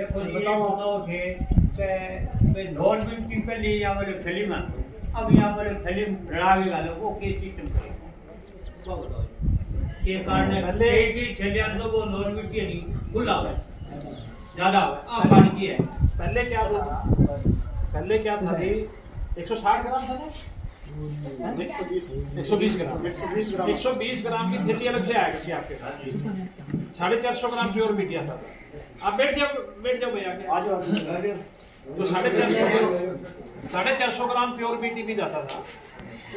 देखो जी बताओ थे कि नॉन मिट्टी पे लिए यहाँ वाले फिल्म आते अब यहाँ वाले फिल्म रड़ावे वाले वो के सिस्टम करेगा वो बताओ के कारण पहले की छलियां तो वो नॉन मिट्टी नहीं खुला है ज्यादा है आप पानी की है पहले क्या था कि 160 ग्राम था ना 120 ग्राम की थैली अलग से आया करती आपके साथ 450 ग्राम प्योर बीटी आता था। आप बैठ जाओ भैया तो 450 ग्राम प्योर बीटी भी जाता था,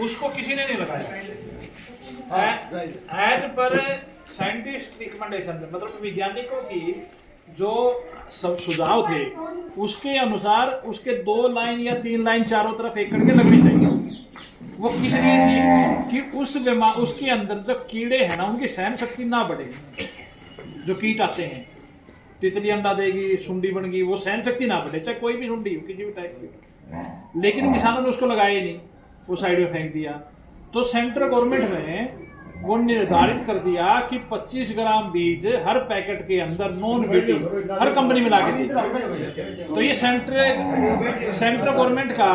उसको किसी ने नहीं लगाया एज पर साइंटिस्ट रिकमेंडेशन, मतलब वैज्ञानिकों की जो सब सुझाव थे उसके अनुसार उसके 2 लाइन या 3 लाइन चारों तरफ एकड़ के लगनी चाहिए। वो किस लिए थी कि उस उसके अंदर जो कीड़े हैं ना उनकी सहन शक्ति ना बढ़े, जो कीट आते हैं तितली अंडा देगी सुंडी बन गई, वो सहन शक्ति ना बढ़े चाहे कोई भी सुंडी हो किसी भी टाइप की। लेकिन किसानों ने उसको लगाया ही नहीं, वो साइड में फेंक दिया। तो सेंट्रल गवर्नमेंट ने वो निर्धारित कर दिया कि 25 ग्राम बीज हर पैकेट के अंदर नॉन बीटी हर कंपनी में ला के दी। तो ये सेंट्रल गवर्नमेंट का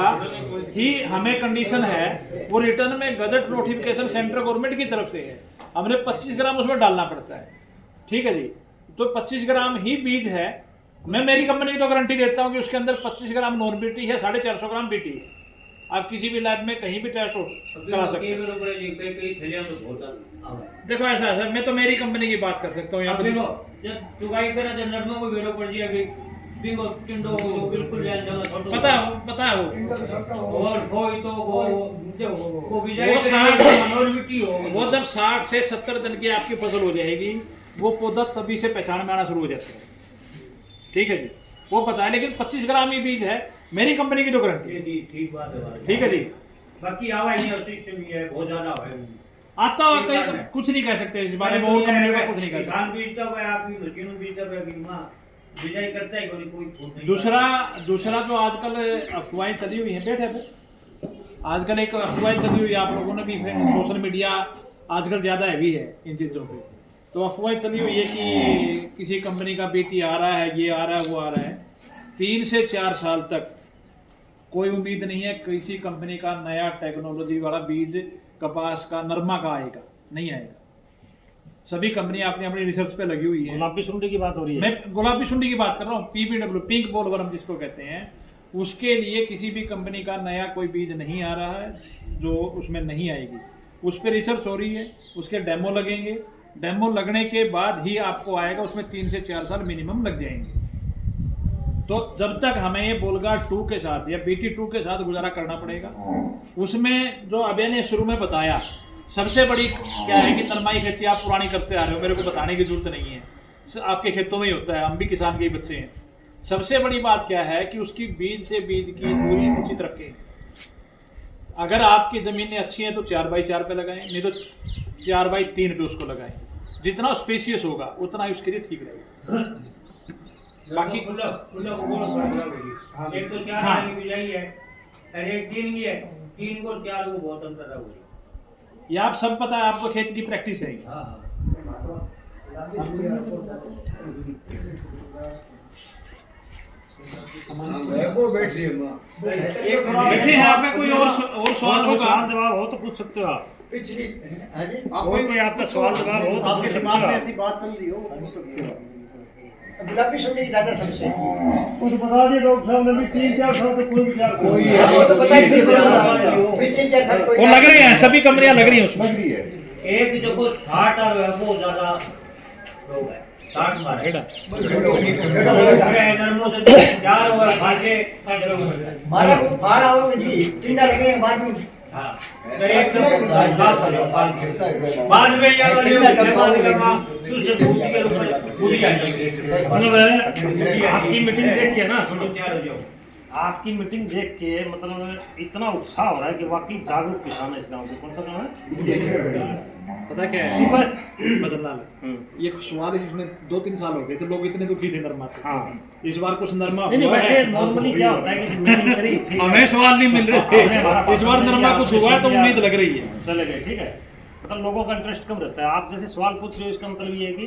ही हमें कंडीशन है, वो रिटर्न में गजट नोटिफिकेशन सेंट्रल गवर्नमेंट की तरफ से है, हमने 25 ग्राम उसमें डालना पड़ता है। ठीक है जी, तो 25 ग्राम ही बीज है। मैं मेरी कंपनी की तो गारंटी देता हूँ कि उसके अंदर 25 ग्राम नॉन बीटी है, 450 ग्राम बीटी है। आप किसी भी लैब में कहीं भी टेस्ट करा सकते हैं। देखो ऐसा है सर, मैं तो मेरी कंपनी की बात कर सकता हूँ यहाँ पे। चुगाई करा जब नरमों को बेरो पड़ जाए बिंगो टिंडो को बिल्कुल जान जाना पता है वो और कोई तो वो बिजाई वो नॉन मिट्टी हो वो जब 60 से 70 दिन की आपकी फसल हो जाएगी वो पौधा तभी से पहचान में आना शुरू हो जाता है। ठीक है जी, वो पता है। लेकिन 25 ग्राम ही बीज है, मेरी कंपनी की जो गारंटी। ठीक बात है, ठीक है जी। बाकी आवा ही सिस्टम ये बहुत ज्यादा है, आता है कुछ नहीं कह सकते इस बारे में, और कंपनी का कुछ नहीं कह सकते। किसान बीजता है आपकी मशीन बीजता है कि मां बिजाई करता है कोई फूट नहीं। दूसरा जो आजकल अफवाहें चली हुई हैं, बैठे पे आजकल एक अफवाहें चली हुई है, आप लोगों ने भी सोशल मीडिया आजकल ज्यादा हैवी है इन चीजों पे। तो अफवाहें चली हुई है कि किसी कंपनी का बीटी आ रहा है, ये आ रहा है, वो आ रहा है। 3 से 4 साल तक कोई उम्मीद नहीं है किसी कंपनी का नया टेक्नोलॉजी वाला बीज कपास का नरमा का आएगा, नहीं आएगा। सभी कंपनियां अपनी अपनी रिसर्च पे लगी हुई है। गुलाबी सुंडी की बात हो रही है, मैं गुलाबी सुंडी की बात कर रहा हूँ, PPW पिंक बोलवर्म जिसको कहते हैं, उसके लिए किसी भी कंपनी का नया कोई बीज नहीं आ रहा है जो उसमें नहीं आएगी। उस पर रिसर्च हो रही है, उसके डेमो लगेंगे, डेमो लगने के बाद ही आपको आएगा। उसमें 3 से 4 साल मिनिमम लग जाएंगे। तो जब तक हमें ये बोलगा 2 के साथ या BT2 के साथ गुजारा करना पड़ेगा। उसमें जो अभय ने शुरू में बताया, सबसे बड़ी क्या है कि नरमाई खेती आप पुरानी करते आ रहे हो, मेरे को बताने की जरूरत नहीं है, आपके खेतों में ही होता है, हम भी किसान के ही बच्चे हैं। सबसे बड़ी बात क्या है कि उसकी बीज से बीज की दूरी उचित रखें। अगर आपकी जमीनें अच्छी हैं तो 4x4 पे लगाएं, नहीं तो 4x3 पे उसको लगाएं। जितना स्पेसियस होगा उतना ही उसके लिए ठीक रहेगा। बाकी एक तो 4 आने की बिजाई है और एक 3 की है, 3 को 4 को बहुत अंतर है। ये आप सब पता है, आपको खेत की प्रैक्टिस है। बैठे हैं आप में कोई और सवाल होगा? सवाल जवाब हो तो पूछ सकते हो आप। कोई आपका सवाल जवाब हो तो पूछ सकते हो। ऐसी बात चल रही हो पूछ सकते हो। गुलाबी सुंडी की ज्यादा समस्या वो तो बता दिए डॉक्टर साहब ने भी 3-4 साल तक कोई भी वो तो बताइए 3-4 साल कोई वो लग रही है, सभी कंपनियां लग रही हैं उसमें। लग रही है। एक देखो 60 और है वो ज्यादा लोग है 60 मारे नरमों से 4 हुआ फाटे मारा को फाड़ा हो जी टिंडा लगे बाद में। हां तो एक बाद में ये वाले दूसरे दूध के ऊपर पूरी आ जाएगी। मतलब आपकी मीटिंग देख के ना, सुनो, तैयार हो जाओ। आपकी मीटिंग देख के मतलब इतना उत्साह हो रहा है कि वाकई जागरूक किसान है इस गांव के। कौन सा गांव है? पता क्या है सुबह बदललाल, ये सवाल इसमें 2-3 साल हो गए थे, लोग इतने दुखी थे नरमा से। हाँ, इस बार कुछ नरमा नहीं हुआ वैसे है। नॉर्मली क्या होता है कि मीटिंग करी ठीक है, हमें सवाल नहीं मिल रहे थे, इस बार नरमा कुछ हुआ है तो उम्मीद लग रही है। चले गए, ठीक है। मतलब लोगों का इंटरेस्ट कम रहता है। आप जैसे सवाल पूछ रहे हो इसका मतलब ये है कि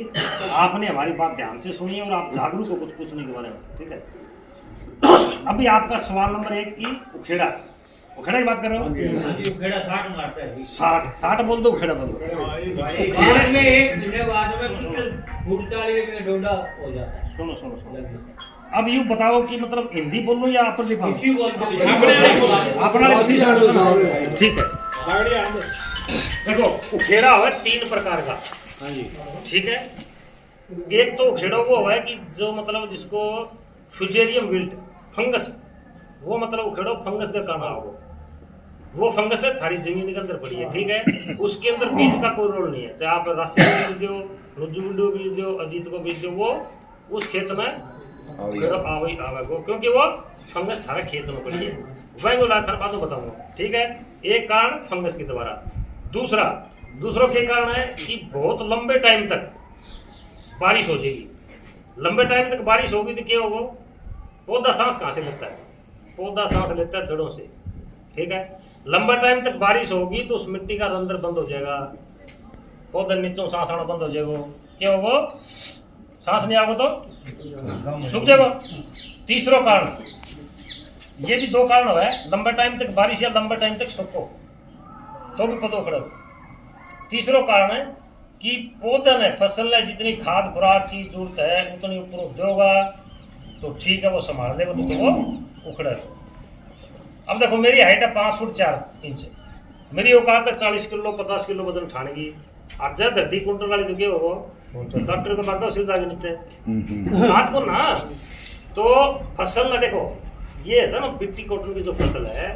आपने हमारी बात ध्यान से सुनी है और आप जागरूक हो कुछ पूछने के बारे में, ठीक है। अभी आपका सवाल नंबर 1 की उखेड़ा की बात कर रहे हो। उखेड़ा 60 मारता है। 60 बोल दो, उखेड़ा बोल दो। बाद में एक महीने बाद में फूटता है, डोडा हो जाता है। सुनो अब यूँ बताओ कि मतलब हिंदी बोल लो या अपर लिखा किसी बोल दो। ठीक है। देखो उखेड़ा हुआ 3 प्रकार का। हाँ जी, ठीक है। एक तो उखेड़ा वो है कि जो मतलब जिसको फ्यूजेरियम विल्ट फंगस, वो मतलब उखेड़ो फंगस का काना हो, वो फंगस है थारी जमीन के अंदर पड़ी है, ठीक है। उसके अंदर बीज का कोई रोल नहीं है, चाहे आप राशि को बीज दो, रुजु विंडो बीज दो, अजीत को बीज दो, वो उस खेत में आवे वो, क्योंकि वो फंगस थारा खेत में पड़ी है। वही बात बताऊंगा, ठीक है। एक कारण फंगस के द्वारा। दूसरों के कारण है कि बहुत लंबे टाइम तक बारिश हो जाएगी। लंबे टाइम तक बारिश होगी तो क्या होगा, पौधा सांस कहाँ से लेता है, पौधा सांस लेता है जड़ों से, ठीक है। लंबा टाइम तक बारिश होगी तो उस मिट्टी का रंध्र बंद हो जाएगा, पौधा नीचों सांस आना बंद हो जाएगा, क्या होगा, सांस नहीं आएगा तो सूख जाएगा। तीसरा कारण, ये भी 2 कारण है, लंबा टाइम तक बारिश या लंबा टाइम तक सूखो तो भी पौधो खड़ा। तीसरा कारण है कि पौधे ने फसल ने जितनी खाद खुराक की जरूरत है उतनी ऊपर देगा तो ठीक है, वो संभाल लेगा, तो वो उखड़े। अब देखो मेरी हाइट है 5 फुट 4 इंच, मेरी औकात है 40 किलो 50 किलो वजन उठाने की। और जब धरती कुंटल वाली तो क्या होगा, डॉक्टर को बांधो सिर जाके नीचे हाथ को ना। तो फसल ना देखो, ये है ना बिट्टी कॉटन की जो फसल है,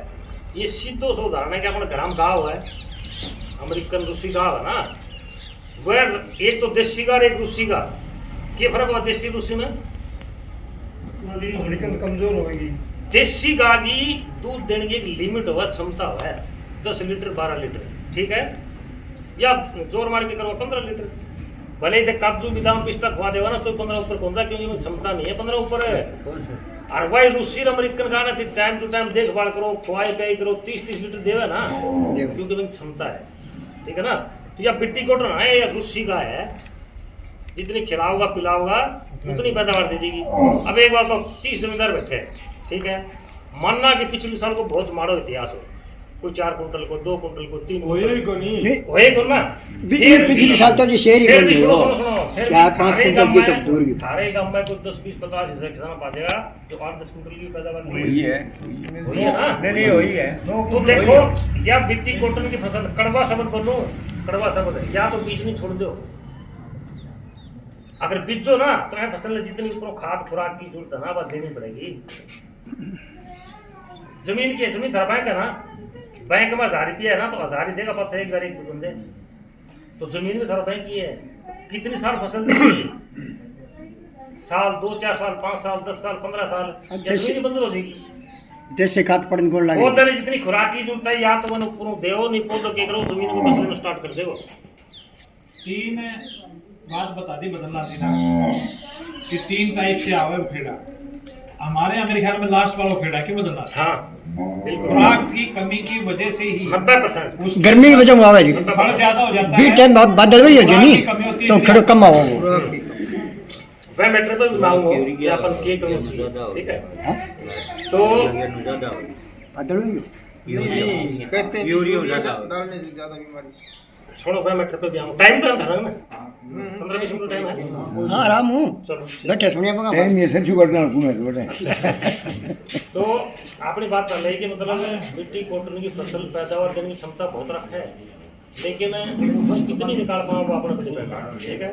ये सीधो सो उदाहरण है कि अपने घर में गाँव है, अमेरिकन रूसी गाँव है ना, वह एक तो देसी गाय एक रूसी गाय, क्या फर्क हुआ देसी रूसी में? अमेरिकन कमजोर होगी। देसी गाय की दूध देने की एक लिमिट हुआ, क्षमता हुआ है 10 लीटर 12 लीटर, ठीक है, या जोर मार के करो 15 लीटर। भले ही काजू बादाम पिस्ता खवा देगा ना तो 15 ऊपर पहुंचा, क्योंकि में क्षमता नहीं है 15 ऊपर है। और वही रूसी अमेरिकन गाय ना टाइम टू टाइम देखभाल करो, खुआई पियाई करो, 30-30 लीटर देगा ना, क्योंकि में क्षमता है, ठीक है ना। तो या बिट्टी कॉटन है या रूसी गाय है, जितनी खिलाओगा पिलाओगा उतनी पैदावार दे देगी। अब एक बार तो 30 जमींदार बैठे हैं, ठीक है, मानना कि पिछले साल को बहुत मारो इतिहास हो, कोई 4 कुंटल को 2 कुंटल को 3 होए को ना, पिछले साल तो जी शेर ही फिर भी सुनो 4-5 कुंटल की तो दूर की थारे गांव में कुछ 10-20-50 हिस्सा किसान पा जाएगा जो 8-10 कुंटल की पैदावार हुई है ना, नहीं हुई है। तो देखो या बिट्टी कॉटन की फसल, कड़वा शब्द बोलो, कड़वा शब्द है, या तो बीज नहीं छोड़ दो, अगर बीजो ना तो है फसल जितनी ऊपर खाद खुराक की जरूरत है ना बस देनी पड़ेगी। जमीन धर बैंक है ना, बैंक में 1000 रुपया है ना तो 1000 ही देगा, 5 एक बार एक बुतन दे। तो जमीन में धर बैंक ही है, कितनी साल फसल देगी, साल 2-4 साल 5 साल 10 साल 15 साल, जमीन बंद हो जाएगी। देश से खाद पड़न को लगे, वो तेरे जितनी खुराक की जरूरत है या तो मैंने ऊपर देओ नहीं पौधो के करो, जमीन को फसल में स्टार्ट कर देगो। 3 बात बता दी बदलना थी ना कि 3 टाइप से आवे उखेड़ा। हमारे यहाँ मेरे ख्याल में लास्ट वाला उखेड़ा क्यों बदलना था? हाँ बिल्कुल, खुराक की कमी की वजह से ही 90% गर्मी की वजह में आवे जी, फल ज्यादा हो जाता बी है, टाइम बादल हुई है खुराक की जी कमी होती तो है, खड़ो कम आओ वह मैटर पे मांगो कि अपन के करो, ठीक है। तो बादल हुई छोड़ो वह मैटर पे भी आऊँ, टाइम तो था ना 15-20 मिनट टाइम है। हाँ आराम हूँ चलो बैठे सुनिए बगा तो अपनी बात चल रही कि मतलब मिट्टी कॉटन की फसल पैदावार देने की क्षमता बहुत रखा है, लेकिन कितनी निकाल पाओ वो अपने डिपेंड है, ठीक है।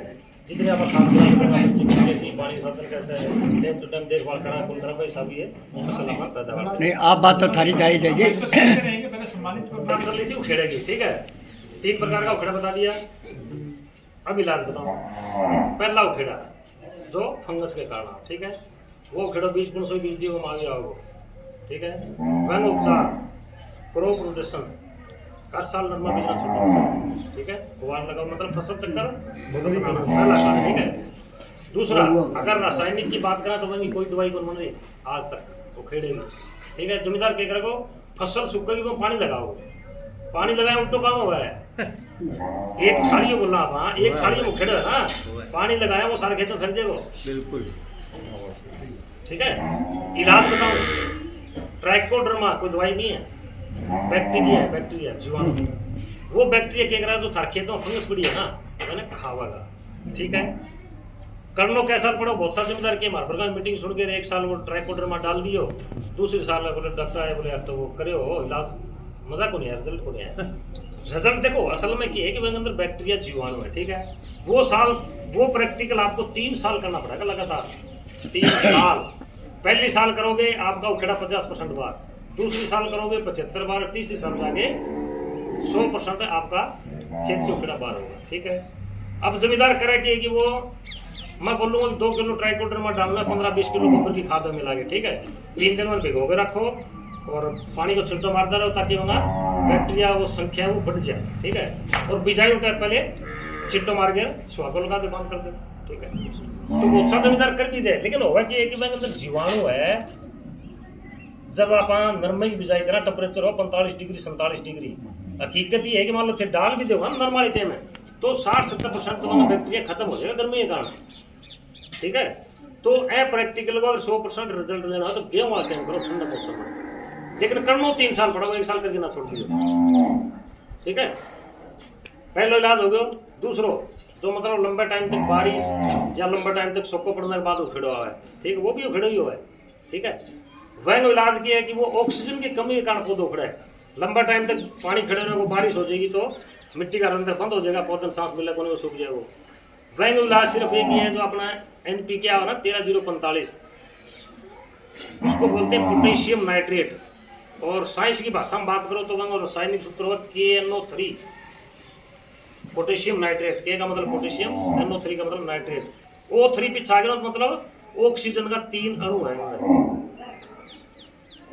जितने आप खाद जैसे पानी फसल कैसे है, टाइम टू टाइम देखभाल करना कौन तरह पैसा भी है फसल हमारा पैदावार। नहीं आप बात तो थारी जायज है जी। पहले सम्मानित बात कर ली थी उखेड़े की, ठीक है। 3 प्रकार का उखेड़ा बता दिया, अब इलाज बताओ। पहला उखेड़ा जो फंगस के कारण, ठीक है, वो उखेड़ा 20 गुण से बीज दियो आगे आओ, ठीक है। वह उपचार क्रॉप रोटेशन, हर साल नरमा बीजना छोड़ो, ठीक है, फुवार लगाओ, मतलब फसल चक्कर पहला कारण, ठीक है। दूसरा, अगर रासायनिक की बात करें तो वही कोई दवाई बन रही आज तक उखेड़ेगी, ठीक है। जमींदार क्या करेगो, फसल सूखेगी वो पानी लगाओ, पानी लगाए उल्टो काम हुआ है एक थाली बोला हाँ, एक थाली में खेड़ो है ना, पानी लगाया वो सारे खेत में फैल जाएगा। बिल्कुल। ठीक है। इलाज बताऊं, ट्राइकोडर्मा कोई दवाई नहीं है, बैक्टीरिया है, बैक्टीरिया जीवाणु। वो बैक्टीरिया क्या करा, जो थार खेतों में फंगस पड़ी है ना, मैंने खावागा। ठीक है। करनो कैसा पड़ो, बहुत सारे जिम्मेदार के हमारे प्रकार मीटिंग सुन के एक साल वो ट्राइकोडर्मा डाल दियो, दूसरे साल बोले डॉक्टर आए बोले यार तो वो करे हो इलाज, मजा को नहीं है, रिजल्ट को नहीं है। रिजल्ट देखो असल में क्या है कि वह अंदर बैक्टीरिया जीवाणु है। ठीक है। वो साल वो प्रैक्टिकल आपको 3 साल करना पड़ेगा लगातार, 3 साल। पहली साल करोगे आपका उखेड़ा 50% बार, दूसरी साल करोगे 75 बार, तीसरी साल जाके 100% आपका खेत से उखेड़ा बार होगा। ठीक है। अब जमींदार करे कि वो मैं बोलूँगा 2 किलो ट्राइकोडर्मा डालना, 15-20 किलो गोबर की खाद में मिला के। ठीक है। 3 दिन में भिगो के रखो और पानी को छिड़का मारता रहो ताकि वहाँ बैक्टीरिया वो संख्या वो बढ़ जाए। ठीक है। और बिजाई उठा पहले छिट्टो मार के सुहागो लगा के बंद कर दे। ठीक है। तो वो अच्छा जमींदार कर भी दे, लेकिन होगा कि एक अंदर जीवाणु है। जब आप नरमई बिजाई करा टेम्परेचर हो 45 डिग्री 47 डिग्री, हकीकत ये है कि मान लो डाल भी दोगा नॉर्मलिटी में तो 60-70% तो बैक्टीरिया खत्म हो जाएगा गर्मी के कारण। ठीक है। तो ए प्रैक्टिकल को अगर 100% रिजल्ट लेना हो तो गेहूं आके करो ठंडा मौसम में, लेकिन करना 3 साल पड़ेगा, 1 साल करके ना छोड़ दियो। ठीक है। पहला इलाज हो गया। दूसरो जो मतलब लंबे टाइम तक बारिश या लंबे टाइम तक सोको पड़ने के बाद उखेड़ा हुआ है, ठीक है, वो भी उखेड़ा ही हुआ है। ठीक है। वह इलाज किया है कि वो ऑक्सीजन की कमी के कारण पौधा उखड़ा है। लंबा टाइम तक पानी खड़े रहने को बारिश हो जाएगी तो मिट्टी का अंदर बंद हो जाएगा, पौधे सांस मिले को सूख जाएगा। वह इलाज सिर्फ एक ही है जो अपना NP क्या हो ना 13045, उसको बोलते हैं पोटेशियम नाइट्रेट। और साइंस की भाषा में बात करो तो वह रासायनिक सूत्र हो KNO3, पोटेशियम नाइट्रेट। के का मतलब पोटेशियम, NO3 का मतलब नाइट्रेट। O3 पीछे आ गया तो मतलब ऑक्सीजन का 3 अणु है,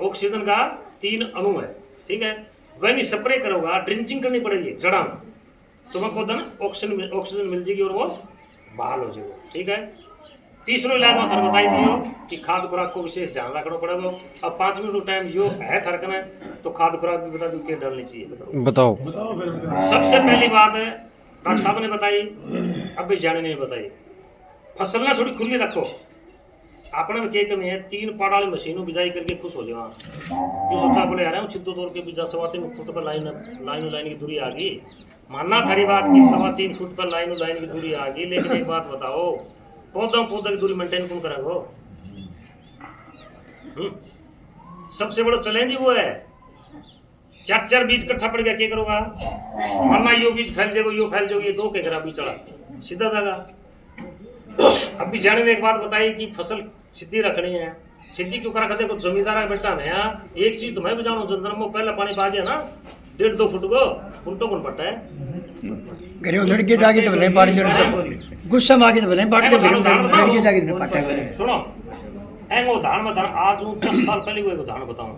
ऑक्सीजन का 3 अणु है। ठीक है। वह स्प्रे करोगा, ड्रिंचिंग करनी पड़ेगी जड़ा में, तो वह पौधा ना ऑक्सीजन मिल जाएगी और वो बहाल हो जाएगा। ठीक है। तीसरो इलाज में थर बताई दियो कि खाद खुराक को विशेष ध्यान रखना पड़ेगा। अब 5 मिनट टाइम यो है थरकना है तो खाद खुराक भी बता दो क्या डालनी चाहिए, बताओ। सबसे पहली बात है डॉक्टर साहब ने बताई, अब जाने नहीं बताई, फसल ना थोड़ी खुली रखो। अपने में क्या कमी है, 3 पाड़ वाली मशीनों बिजाई करके खुश हो जाओ। जो सोचा बोले यार हम छिद्दो तोड़ के बिजा 3.25 फुट पर लाइन की दूरी आ गई, मानना थारी बात कि 3.25 फुट पर लाइन की दूरी आ गई, लेकिन एक बात बताओ पौधा की दूरी मेंटेन कौन करेगा? सबसे बड़ा चैलेंज वो है। 4 बीज इकट्ठा पड़ गया, क्या करोगा? मानना यो बीज फैल जाएगा, यो फैल जाएगा, ये 2 के करा बीज चढ़ा सीधा जाएगा। अभी जाने में एक बात बताई कि फसल सीधी रखनी है। सीधी क्यों रखा? देखो जमींदार बेटा मैं एक चीज तो मैं भी जानू, जंदर में पहले पानी बाजे ना 1.5-2 फुट को उल्टो कौन पट्टा है गरीब लड़के जाके तो नहीं पाट ले, गुस्सा में आके तो नहीं पाट ले, लड़के जाके तो पाटा है। सुनो एंगो धान में आज 10 साल पहले वो धान बताऊं,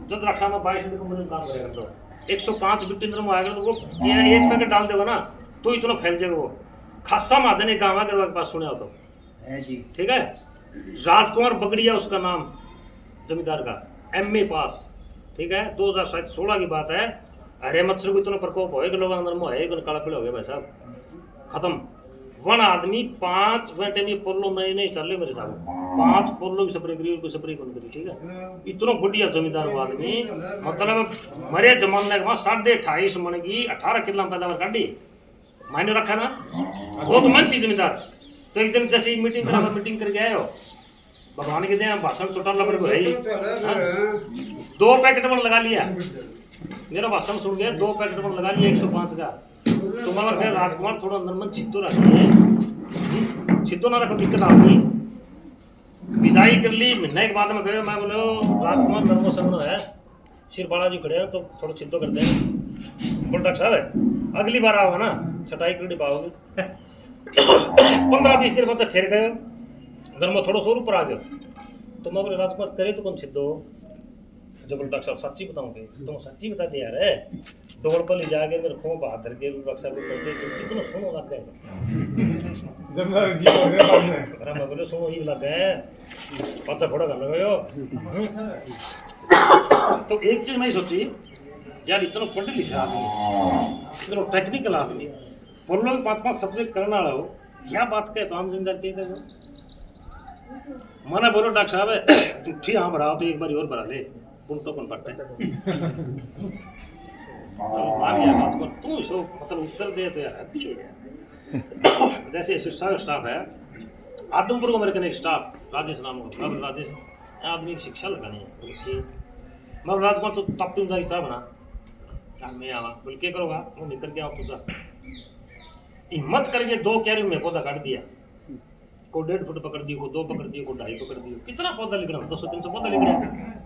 जब रक्षा में 22 रुपये मुझे काम करेगा तो 105 बिट्टी में आएगा तो वो एक पैकेट डाल देगा ना तो इतना फैल जाएगा। वो खासा महाजन एक गाँव के पास सुने हो तो ठीक है। राजकुमार बगड़िया उसका नाम, जमींदार का, MA पास। ठीक है। 2016 की बात है। अरे मच्छर को इतना प्रकोप हो लोग अंदर में है, काला पीला हो गया भाई साहब, खत्म। वन आदमी 5 घंटे में पोलो नहीं चल रहे मेरे साहब, 5 पोलो की स्प्रे करी, कोई स्प्रे कौन करी। ठीक है। इतना बढ़िया जमींदार वो आदमी, मतलब मरे जमाने के 28.5 मन की 18 किलो पैदावार काटी, मायने रखा ना, वो तो मेहनती जमींदार। तो एक दिन जैसे मीटिंग करके आए हो, भगवान के दे भाषण छोटा लबर को है 2 पैकेट में लगा लिया, मेरा भाषण सुन गया, 2 पैकेट में लगा लिया 105 का। तो मतलब फिर राजकुमार थोड़ा अंदर में छिद्दो रखिए, छिद्दो ना रखो दिक्कत आपकी। बिजाई कर ली, महीने के बाद में गए, मैं बोलो राजकुमार नर्मो समनो है, सिर बालाजी खड़े हैं तो थोड़ा छिद्दो करते हैं। बोल डॉक्टर साहब अगली बार आओगे ना छटाई कर पाओगे। 15-20 दिन बाद फिर गए, अगर मैं थोड़ा सा ऊपर आ गया तो मैं बोले राजकुमार करे तो कौन छिद्दो? जब बोले डॉक्टर साहब सच्ची बताऊंगे, तुम सच्ची बता दे यार है। दौड़ पर ले जाके मेरे खूब हाथ धर के डॉक्टर साहब करते कितना सुनो लग गए, मैं बोले सुनो ही लग गए, बच्चा फोड़ा करने गए। तो एक चीज मैं सोची यार इतना पढ़े लिखे आदमी, इतना टेक्निकल आदमी, बोलो 5-5 सब्जेक्ट करने वाला हो, क्या बात कहे तो आम जिम्मेदार कह दे मना बोलो डॉक्टर साहब झूठी हाँ भराओ तो एक बार और भरा ले पुन तो कौन पड़ता है मान लिया बात को तू सो मतलब उत्तर दे तो यार हद्दी है यार। जैसे शिक्षा स्टाफ है आदमपुर को मेरे कने एक स्टाफ राजेश नाम का अब राजेश आदमी की शिक्षा लगानी है कि मैं राजकुमार तो टॉप टीम जाएगी साहब ना मैं आवा बोल के करोगा वो निकल के आओ तुझा हिम्मत करके 2 क्यारी में पौधा काट दिया को 1.5 फुट पकड़ दियो को 2 पकड़ दियो को 2.5 पकड़ दियो कितना पौधा लिखना 200-300 पौधा लिख गया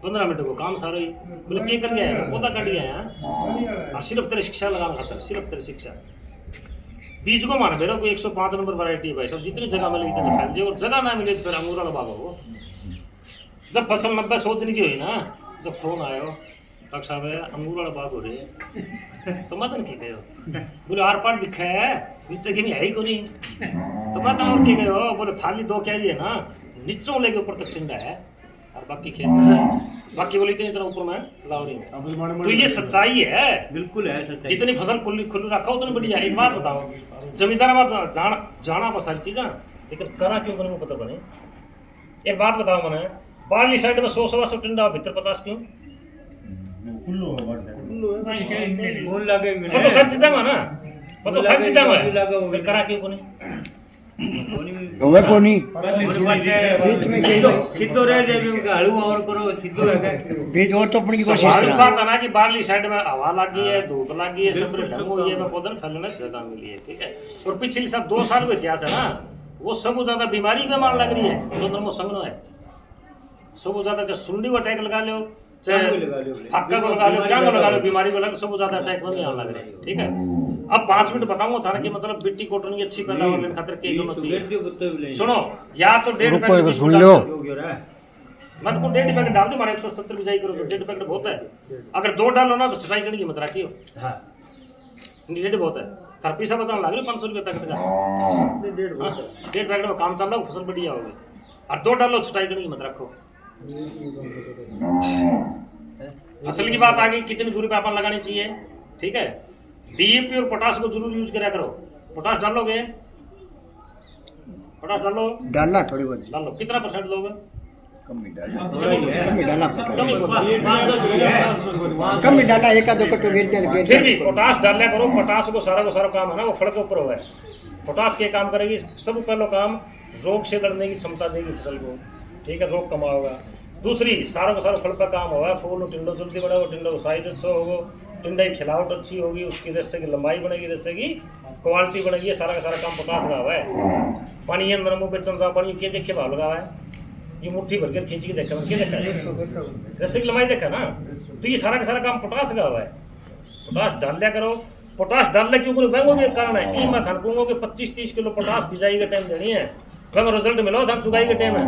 15 मिनट को काम सारा ही बोले क्या कर गया है पौधा काट गया है और सिर्फ तेरे शिक्षा लगाना खातर सिर्फ तेरे शिक्षा बीज को माना मेरा कोई 105 नंबर वैरायटी है भाई सब जितनी जगह मिलेगी इतनी फैल जाए और जगह ना मिले तो फिर अंगूर वाला बाबा हो जब फसल 90-100 दिन की हुई ना जब फोन आया डॉक्टर साहब है अंगूर वाला बाग हो रहे तो मदन की गए बोले आर पार दिखा है नीचे की है ही को नहीं तो मदन और की गए बोले थाली 2 क्या है ना नीचों लेके ऊपर तक टिंडा है और बाकी खेत बाकी बोले इतनी तरह ऊपर में लावरी तो ये सच्चाई है बिल्कुल है सच्चाई। जितनी फसल खुली रखा उतनी बढ़िया। एक बात बताओ जमींदार में जाना पर सारी चीजें लेकिन करा क्यों करने को पता बने। एक बात बताओ मैंने बारली साइड में 100-125 टिंडा भीतर 50 क्यों फूल लगे वो तो सर चीजा में ना वो तो सर चीजा में फिर करा क्यों कोनी होवे कोनी बीच में खिद्दो रह जाए उनका हलू और करो खिद्दो है बीच और तोड़ने की कोशिश स्वाभाविक करा बात है ना कि बारली साइड में हवा लगी है धूप लगी है सब ढंग हुई है पौधन फैलने जगह मिली है ठीक है। और पिछले साल 2 साल का इतिहास है ना वो सबसे ज्यादा बीमारी बीमार लग रही है दोनों में संगनो है सबसे ज्यादा चाहे सुंडी को अटैक लगा लो चाहे फक्का को लगा लो क्या को लगा लो बीमारी को लगा सबसे ज्यादा अटैक में आने लग रही है ठीक है। अब 5 मिनट बताऊंगा था ना कि मतलब बिट्टी कॉटन की अच्छी पैदावार लेने खातिर के दोनों चाहिए सुनो या तो 1.5 पैकेट सुन लो मत को 1.5 पैकेट डाल दो हमारे 170 बिजाई करो तो 1.5 पैकेट बहुत है। अगर 2 डालो ना तो छटाई करने की मत रखियो हाँ 1.5 बहुत है थार पैसा बताना लग रहा है 500 रुपये पैकेट का 1.5 पैकेट में काम चल रहा है फसल बढ़िया होगी और 2 डालो छटाई करने की मत रखो। असल की बात आ गई कितनी दूरी पे अपन लगानी चाहिए ठीक है। डीएपी और पोटास को जरूर यूज करा करो। पोटास डालोगे पोटास डालो डालना थोड़ी बहुत डालो कितना % लोगे कम ही डालना कम कम ही डालना 1-2 कट्टो गिर फिर भी पोटास डाला करो। पोटास को सारा काम है ना वो फल के ऊपर हुआ है। पोटास के काम करेगी सब पहला काम रोग से लड़ने की क्षमता देगी फसल को ठीक है रोग कम होगा। दूसरी सारा फल का काम होगा फूल टिंडो जल्दी बढ़ेगा टिंडो को साइज अच्छा होगा टिंडे की खिलावट अच्छी होगी उसकी जैसे की लंबाई बढ़ेगी जैसे की क्वालिटी बढ़ेगी सारा का सारा काम पोटास का हुआ है। पानी ये नरमो बेचन का पानी के देखे भाव लगा हुआ है ये मुट्ठी भर कर खींच के देखा क्या देखा जैसे की लंबाई देखा ना तो ये सारा का सारा काम पोटास का हुआ है। पोटास डाल लिया करो। पोटास डालने क्यों करो वह भी एक कारण है ये मैं थनकूंगा कि 25-30 किलो पोटास बिजाई के टाइम देनी है वह रिजल्ट मिलो धान चुगाई के टाइम है।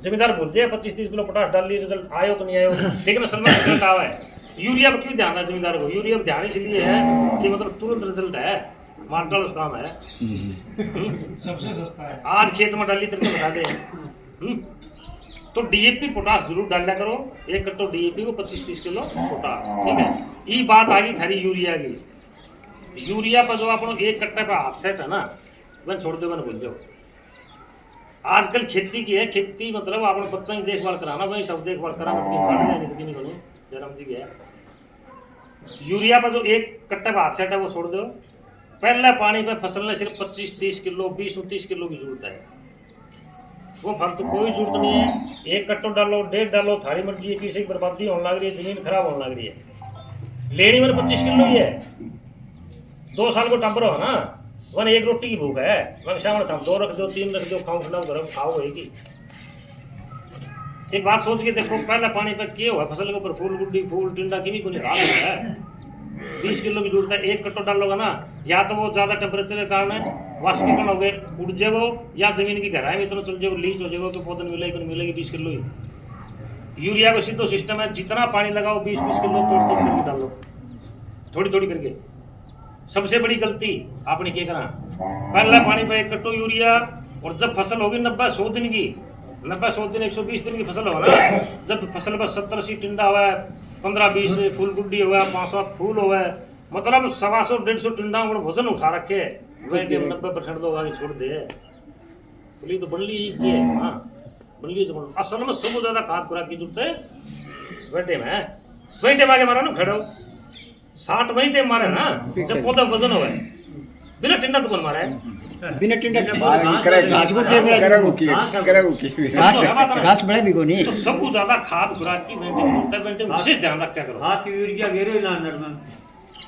जिम्मेदार बोलते हैं 25-30 किलो पोटास डाल ली रिजल्ट आयो तो नहीं आयो लेकिन असल में रिजल्ट आवा है। यूरिया पर क्यों ध्यान है जिम्मेदार को यूरिया पर ध्यान इसलिए है कि मतलब तुरंत रिजल्ट है मार्टल काम है सबसे सस्ता है आज खेत में डाली तुमको बता दे। तो डीएपी पोटास जरूर डाला करो 1 कट्टो डीएपी को 25-30 किलो पोटास ठीक है। ये बात आ गई थारी यूरिया की। यूरिया पर जो अपन 1 कट्टे पे हाथ सेट है ना वह छोड़ दो भूल जाओ। आजकल खेती की है खेती मतलब आपने बच्चा की देखभाल कराना वही सब देखभाल कराना जन्म जी है। यूरिया पर जो 1 कट्टे पे हाथ सेट है वो छोड़ दो। पहले पानी पे फसल ने सिर्फ 25-30 किलो 20-29 किलो की जरूरत है वो फल तो कोई जरूरत नहीं है। 1 कट्टो डालो 1.5 डालो थारी मर्जी है किसी की बर्बादी होने लग रही है जमीन खराब होने लग रही है। लेनी में 25 किलो ही है 2 साल को टम्पर हो ना वन 1 रोटी की भूख है मैं सामने था 2 रख दो 3 रख दो खाओ खिलाओ गरम खाओ होगी। एक बात सोच के देखो पहले पानी पे क्या हुआ फसल के ऊपर फूल गुड्डी फूल टिंडा की भी कोई हाल है 20 किलो की जरूरत है 1 कट्टो डालोगा ना या तो वो ज्यादा टेम्परेचर के कारण वाष्पीकरण हो गए उड़ जाएगा या जमीन की गहराई में इतना चल जाएगा लीच हो जाएगा कि पौधन मिलेगी 20 किलो ही। यूरिया को सीधो सिस्टम है जितना पानी लगाओ 20-20 किलो तोड़ करके डालो थोड़ी करके। सबसे बड़ी गलती आपने क्या करा पहला पानी पे 1 कट्टो यूरिया और जब फसल होगी 90-100 दिन की 90-100 दिन 120 दिन की फसल होगा ना जब फसल पर 70-80 टिंडा हुआ है 15-20 फूल गुड्डी हुआ, 5-7 फूल हुआ, मतलब 125-150 टिंडा वजन उठा रखे, वैसे 90% लोग आगे छोड़ दे। बोली तो बल्ली की है हाँ, बल्ली तो असल में सबसे ज्यादा खाद खुराक की जरूरत है वेटे में। वही टाइम आगे मारा ना खेड़ो 60 वही टाइम मारे ना जब पौधा वजन हुआ है, बिना टिंडा तो कौन मारा है? बिना टिंडा घास को घास बड़ा भी कोनी। तो सबसे ज्यादा खाद खुराक की वेटे विशेष ध्यान रखा करो। हाथ यूरिया गेरो ना अंदर में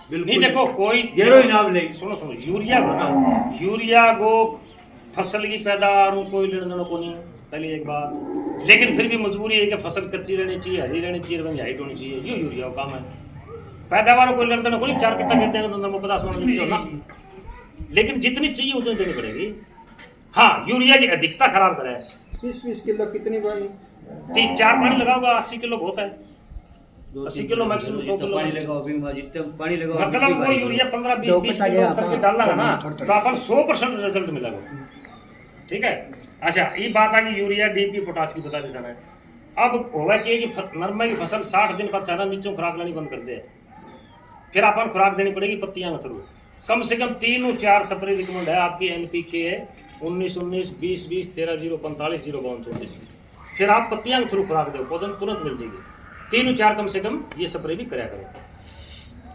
बिल्कुल नहीं देखो कोई गेरो ही ना ले सुनो यूरिया को ना, यूरिया को फसल की पैदावार में कोई लेना देना को नहीं पहली एक बात, लेकिन फिर भी मजबूरी है कि फसल कच्ची रहनी चाहिए, हरी रहनी चाहिए, रंग हाइट होनी चाहिए, ये यूरिया का काम है। पैदावार को लेना देना को नहीं, 4 कट्टा गिर देंगे तो 50 मन नहीं होना, लेकिन जितनी चाहिए उतनी देनी पड़ेगी। हाँ यूरिया की अधिकता खराब करे 20 किलो कितनी बारी 3-4 पानी लगाओगा 80 किलो बहुत है, 80 किलो मैक्सिमम 100 किलो पानी लगाओ जितने पानी लगाओ मतलब वो यूरिया 15-20 किलो करके डालना ना तो अपन 100% रिजल्ट मिलेगा। ठीक है। अच्छा ये बात आ गई यूरिया डीपी पोटास की बता देना है। अब होगा कि नरमा की फसल 60 दिन बाद चारा नीचों खुराक लेनी बंद कर दे, फिर अपन खुराक देनी पड़ेगी पत्तियां के थ्रू। कम से कम 3-4 स्प्रे रिकमेंड है आपकी NPK 19-19 20-20 13-0 45 0 34। फिर आप पत्तियां के थ्रू खुराक दो, पौधे तुरंत मिल जाएगी। 3-4 कम से कम ये स्प्रे भी कराया करो।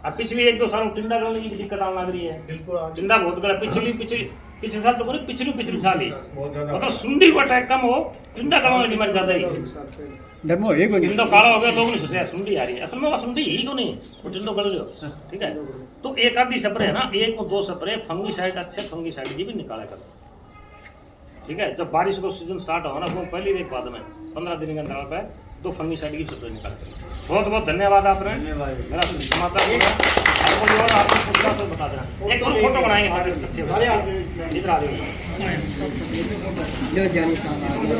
अब पिछली 1-2 साल में टिंडा गलने की दिक्कत आने लग रही है, टिंडा बहुत गला पिछले साल तो पिछले साल ही मतलब सुंडी को अटैक कम हो, टिंडा गलने वाली बीमारी ज्यादा ही। धर्मो है कोनी। टिंडो काला हो गया लोग नहीं सोचे सुंडी आ रही है, असल में वो सुंडी ही को नहीं, वो टिंडो गल रहे हो। ठीक है तो एक आधी स्प्रे है ना, 1-2 स्प्रे फंगीसाइड अच्छे फंगीसाइड की भी निकाला करो। ठीक है जब बारिश को सीजन स्टार्ट हो ना वो पहली रेत बाद में 15 दिन के अंतराल पे 2 फंगीसाइड की स्प्रे निकाल करो। बहुत बहुत धन्यवाद आपने मेरा समाचार आपको और आपको पूछना तो बता देना। एक और फोटो बनाएंगे सारे इधर आ जाओ। जो जानी साहब आ गए।